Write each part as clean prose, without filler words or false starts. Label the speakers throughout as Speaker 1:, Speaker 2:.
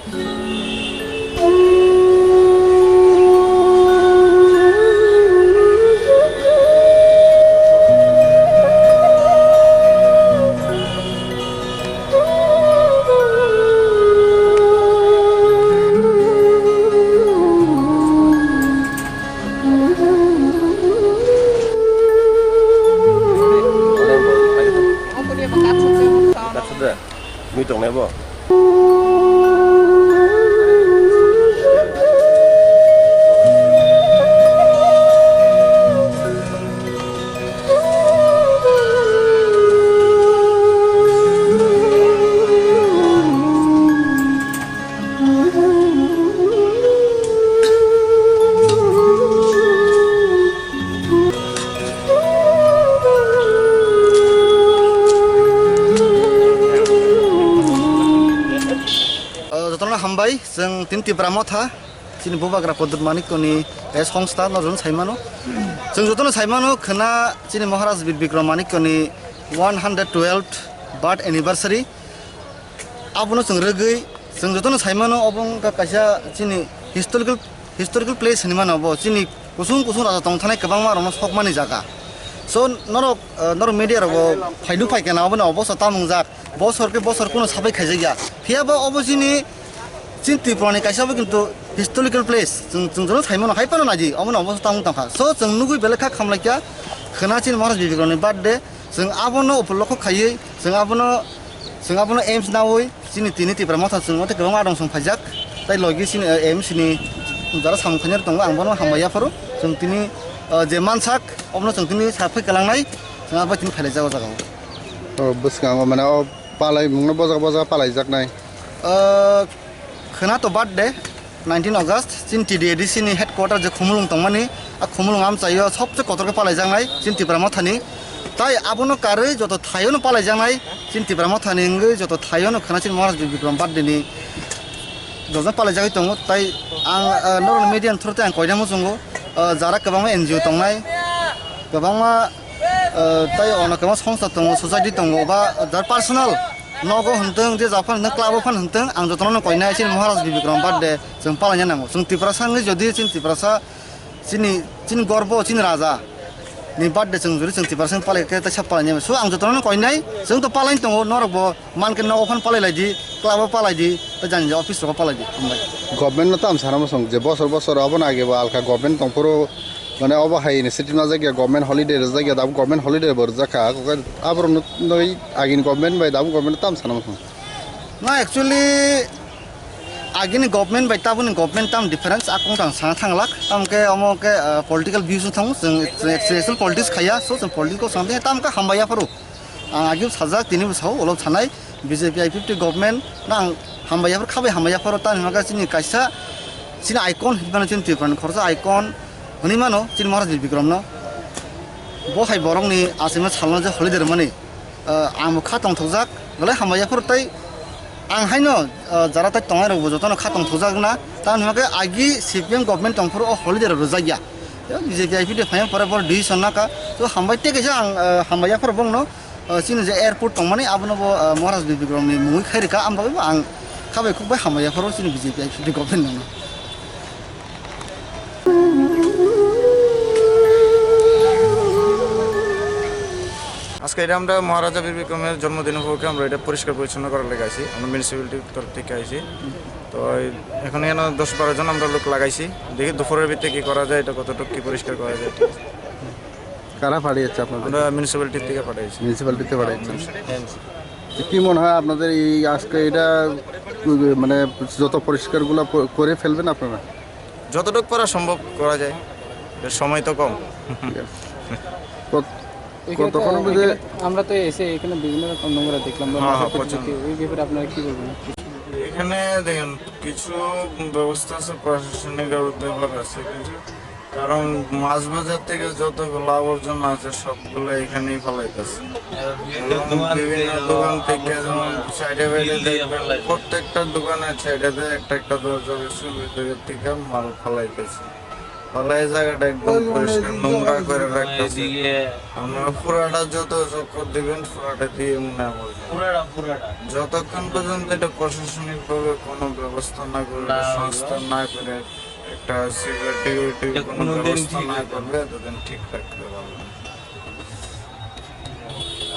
Speaker 1: มีตรงไหนบ่
Speaker 2: हामबाय जों तिनति ब्राह्मथा जोंनि बबाग्रा पदुत मानिकनि संस्था नजन साइमानो जों जतनो साइमानो खोना जोंनि महाराज वीर विक्रम मानिकनि 112th बार्थ एनिभार्सारि आबनो जों रोगै जों जतनो साइमानो अबं काकासा जोंनि हिस्टोरिकल प्लेस होनमानो बो जोंनि कुसुं राजा दंथानाय गोबां मारनो सकमानि जागा स नर मीडिया रो फाइदु फाइकेना अबनो अबसो तामुंजाक बसर कोनो साबै खाइजाया फियाबो अबजिनि चिंती पुरानी कैसाबो किंतु हिस्टोरिकल प्लेस जों साइमन हाइपानो नाजी अमन अबस्था तामुं तांखा सो जों नुगै बेलेखा खामलायखा खोनाचिन महाराज विवेकानंदनि बर्थडे जों आबनो उपलक्ष खायै जों आबनो एम्स नावै जोंनि तिनि ब्रह्मथा जों मते गोबां आदं सं फाइजाक ताइ लगी सिनि एम्स नि जारा सामखानेर दङ आंबनो हामबायाफोर जों तिनि जे मानसाक अबनो जों तिनि साफै गलांनाय जों आबो तिनि फाइलाय जागा जागा
Speaker 3: बोसगाङाव माने पालाय मुंनो बजा पालाय जाकनाय
Speaker 2: खोना तो बर्थडे 19 अगस्त चिंती डिएडिसिनि हेडक्वार्टर जे खुमलुं तंमानि आ खुमलुं आम चायो सबसे कतरके पालाय जांनाय चिंती ब्रह्मथानि ताइ आबनो कारै जतो थायोनो पालाय जांनाय चिंती ब्रह्मथानि इंगै जतो थायोनो खोनाचिन महाराज विक्रम बर्थडे नि जजन पालाय जागै दङ ताइ आं नरल मिडियान थ्रुते आं कयना मुजुंगो जारा गोबां एनजिओ दंनाय गोबां ताइ अन गोबां संस्था दङ ससाइटि दङ बा जार पार्सोनेल नगो हन्तों जे जाफान न क्लाब फान हन्तों आं जतनो कयना एसे महाराज विक्रम बर्थडे जों पालायना नांगौ जों तिफ्रासा जदि चिन तिफ्रासा चिन गर्व चिन राजा नि बर्थडे जों जुदि जों तिफ्रासा पालायके त सब पालायना सो आं जतनो कयनाय जों त पालायन दङ नरबो मानके नगो फान पालायलायदि क्लाब पालायदि त जानि अफिस रो पालायदि
Speaker 3: गभर्नमेन्ट त आम साराम सं जे बसर अब नागेबो आलका गभर्नमेन्ट तंफोरो माने अब हाय सिटी ना जायगा गभर्नमेन्ट हलिडे जायगा दाबो गभर्नमेन्ट हलिडे बर जाखा आबर नै आगिन गभर्नमेन्ट बाय दाबो गभर्नमेन्ट ताम सानाम
Speaker 2: ना एक्चुअली आगिन गभर्नमेन्ट बाय ताबो गभर्नमेन्ट ताम डिफरेंस आकं तां सा थांलाक तामके अमके पॉलिटिकल व्यूज थां जों एक्सेल पॉलिटिक्स खाया सो जों पॉलिटिकल सामथे तामका हामबाया फरो आगिन साजा तिनि बसाव ओलब थानाय बीजेपी आई50 गभर्नमेन्ट ना हामबायाफोर खाबाय हामबायाफोर तान मागा सिनि कायसा सिनि आइकन हिबानो चिन तिफ्रान खरसा आइकन हनी मानो चिन महाराज विक्रम न बहाय बरंनि आसिमा सालना जे हलिदेर माने आं खातं थजाक गले हामायाफोर तै आं हायनो जारा तै तंगाय रबो जतनो खातं थजाक ना ता नमाके आगि सीपीएम गभर्नमेंट तंफोर ओ हलिदेर रजाया बीजेपी आईपीडी फाय पर डिसिसन नाका तो हामबाय तेगेजा आं हामायाफोर बंनो चिन जे एयारपोर्ट तंमाने आबनो महाराज विक्रमनि मुङै खायरिका आंबाबो आं खाबाय खुबाय हामायाफोर चिन बीजेपी आईपीडी गभर्नमेंट न
Speaker 4: আজকে এটা আমরা মহারাজা বীর বিক্রমের জন্মদিন উপলক্ষে আমরা এটা পরিষ্কার পরিচ্ছন্ন করার লেগে আইছি আমরা মিউনিসিপ্যালিটির তরফ থেকে আইছি তো এখন এখানে 10-12 জন আমরা লোক লাগাইছি দেখি দুপুরের ভিতরে কি করা যায় এটা কতটুকু কি পরিষ্কার করা যায় ঠিক আছে
Speaker 3: কারা পাঠিয়েছে আপনাদের
Speaker 4: আমরা মিউনিসিপ্যালিটি থেকে পাঠাইছি
Speaker 3: মিউনিসিপ্যালিটিতে পাঠাইছেন কি মনে হয় আপনাদের এই আজকে এটা মানে যত পরিষ্কারগুলো করে ফেলবেন আপনারা
Speaker 4: যতটুকু পারা সম্ভব করা যায় সময় তো কম
Speaker 3: কতক্ষণ মধ্যে
Speaker 5: আমরা তো এসে এখানে বিভিন্ন রকম নোংরা দেখলাম ওই ব্যাপারে আপনারা কি বলবেন
Speaker 4: এখানে দেখেন কিছু ব্যবস্থা আছে প্রশাসনিক ব্যাপার আছে কিন্তু কারণ মাছ বাজার থেকে যতগুলো আবর্জনা আছে সবগুলো এখানেই ফেলাইতেছে বিভিন্ন দোকান থেকে যেমন সাইডে বাইডে দেখবেন প্রত্যেকটা দোকানের সাইডে একটা দরজা থেকে মাল ফেলাইতেছে ফলে এই জায়গাটা একদম পরিষ্কার নোংরা করে রাখতেছে। আমরা পুরাটা যত চক্কর দিবেন পুরাটা দিয়ে মনে হয় যতক্ষণ পর্যন্ত এটা প্রশাসনিক ভাবে কোনো ব্যবস্থা না করবে, সংস্থা না করে, একটা সিকিউরিটি কোনো ব্যবস্থা না করবে, ততদিন ঠিক রাখতে পারবে না।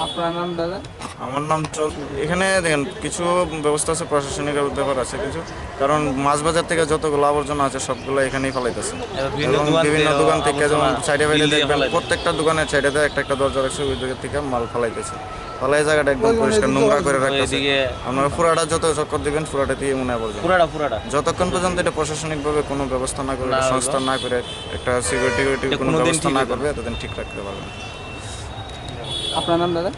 Speaker 5: আপনার নাম দাদা?
Speaker 4: আমার নাম চল। এখানে দেখেন কিছু ব্যবস্থা আছে, প্রশাসনিক ব্যাপার আছে কিছু, কারণ মাছ বাজার থেকে যতগুলো আবর্জনা আছে সবগুলো এখানেই ফেলাইতেছে। এবং বিভিন্ন দোকান থেকে যেমন সাইডে বাইডে দেখবেন প্রত্যেকটা দোকানের সাইডে একটা একটা দরজা রাখছে, ওই দিকের থেকে মাল ফেলাইতেছে। ফলে এই জায়গাটা একদম পরিষ্কার নোংরা করে রাখতেছে। আপনারা পুরাটা যত চক্কর দিবেন পুরাটা দিয়ে মনে আবর্জনা যতক্ষণ পর্যন্ত এটা প্রশাসনিকভাবে কোনো ব্যবস্থা না করে, সংস্থা না করে, একটা সিকিউরিটি কোনো ব্যবস্থা না করবে, ততদিন ঠিক রাখতে পারবেন।
Speaker 5: আপনার নাম দাদা?